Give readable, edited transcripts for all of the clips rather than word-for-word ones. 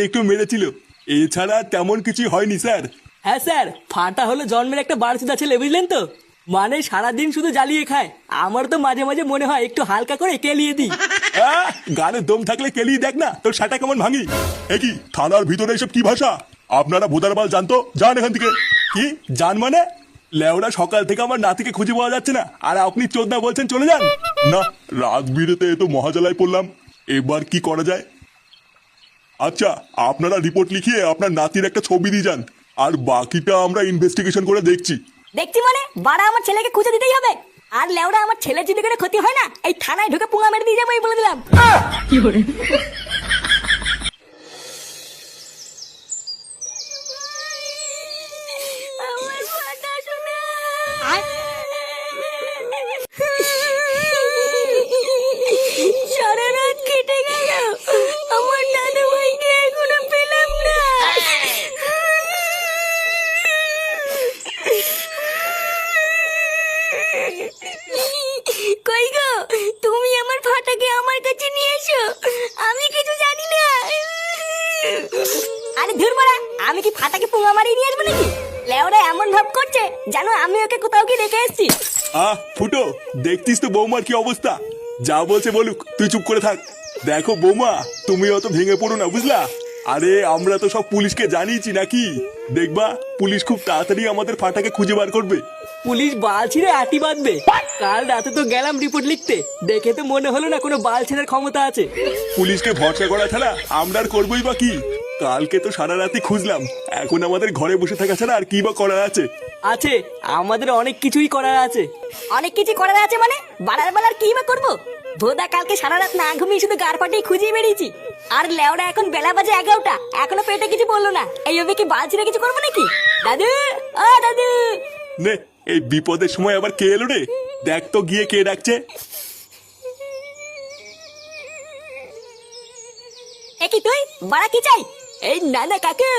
একটু মেরেছিল, এছাড়া তেমন কিছু হয়নি স্যার। হ্যাঁ স্যার, ফাটা হলো জন্মের একটা বারোচোদা ছেলে, বুঝলেন তো। মানে সারাদিন শুধু জ্বালিয়ে খায়। আমার তো মাঝে মাঝে মনে হয় একটু হালকা করে কেলিয়ে দিই। গানে দম থাকলে কেলিয়ে দেখ না তোর সাটা কেমন ভাঙি। এ কি থানার ভিতরে এসব কি ভাষা? আপনারা ভোদারবাল জানতো, যান এখান থেকে। কি জান মানে? লেওরা সকাল থেকে আমার নাতিকে খুঁজে পাওয়া যাচ্ছে না, আর আপনি চোদনা বলছেন চলে যান। না, রাত বিরেতে তো মহাজালায় পড়লাম, এবার কি করা যায়? আচ্ছা, আপনারা রিপোর্ট লিখিয়ে আপনার নাতির একটা ছবি দিয়ে যান, আর বাকিটা আমরা ইনভেস্টিগেশন করে দেখছি। দেখছি মানে বাড়া আমার ছেলেকে খুঁজে দিতেই হবে। আর লেওড়া আমার ছেলে যদি করে ক্ষতি হয় না, এই থানায় ঢুকে পুঙ্গা মেরে দিয়ে যাবো, এই বলে দিলাম। আমার ফাটা শোনা। সারা রাত কেটে গেল, আমার দাদা ভাইকে এখনো পেলাম না। কই গো, তুমি আমার ফাটাকে আমার কাছে নিয়ে এসো, আমি কিছু জানি না। আরে ধুর মারা, আমি কি ফাটাকে পুঙ্গা মারিয়ে নিয়ে আসবো নাকি? লেওরা এমন ভাব করছে জানো আমি ওকে কোথাও কি রেখে এসেছি। ফুটো, দেখতিস তো বৌমার কি অবস্থা। যা বলছে বলুক, তুই চুপ করে থাক। দেখো বৌমা, তুমি অত ভেঙে পড়ো না, বুঝলা? আরে আমরা তো সব পুলিশকে জানিয়েছি নাকি, দেখবা পুলিশ খুব তাড়াতাড়ি আমাদের ফাটাকে খুঁজে বার করবে। পুলিশ বাল ছিঁড়ে আটি বাঁধবে। কাল রাতে তো গেলাম রিপোর্ট লিখতে, দেখে তো মনে হলো না কোনো বাল ছেঁড়ার ক্ষমতা আছে। পুলিশকে ভরসা করা ছাড়া আমরা আর করবোই বা কি? কালকে তো সারা রাতে খুঁজলাম, এখন আমাদের ঘরে বসে থাকা ছাড়া আর কি বা করার আছে? আছে, আমাদের অনেক কিছুই করার আছে। অনেক কিছু করার আছে মানে? বাড়ার বেলার কি বা করবো? ভোদা কালকে সারা রাত না ঘুমিয়ে শুধু গার ফাটিয়ে খুঁজে বেরিয়েছি। আর লেওরা এখন বেলা বাজে 11টা, এখনো পেটে কিছু বললো না। এইভাবে কি বাল ছিঁড়ে কিছু করবো নাকি? দাদু, ও দাদু। নে, এই বিপদের সময় আবার কে এলো রে? দেখ তো গিয়ে কে ডাকছে। এ কি তুই? বাড়া কি চাই? এই না না কাকু,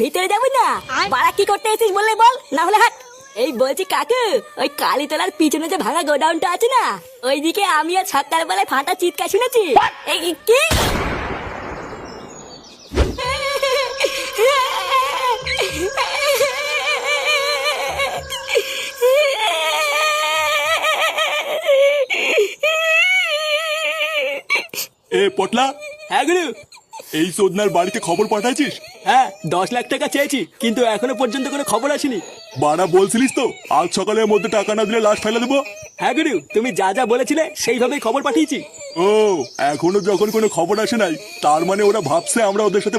ভিতরে যাবো না। বাড়া কি করতে এসেছিস বললে বল, না হলে হাট। এই বলছি কাকু, ওই কালীতলার পিছনে যে ভাঙা গোডাউনটা আছে না, ওইদিকে আমি আর সকালবেলায় ফাটা চিৎকার শুনেছি। এই কি? এ পটলা, হ্যাঁ গুরু। এই সোদনার বাড়িতে খবর পাঠাইছিস? হ্যাঁ, 10 লাখ টাকা চেয়েছি, কিন্তু এখনো পর্যন্ত কোনো খবর আসেনি। বাড়া বলছিলিস তো আজ সকালের মধ্যে টাকা না দিলে লাশ ফেলে দেবো। হ্যাঁ গুরু, তুমি যা যা বলেছিলে সেইভাবেই খবর পাঠিয়েছি। ও, এখনো যখন কোনো খবর আসে নাই, তার মানে ওরা ভাবছে আমরা ওদের সাথে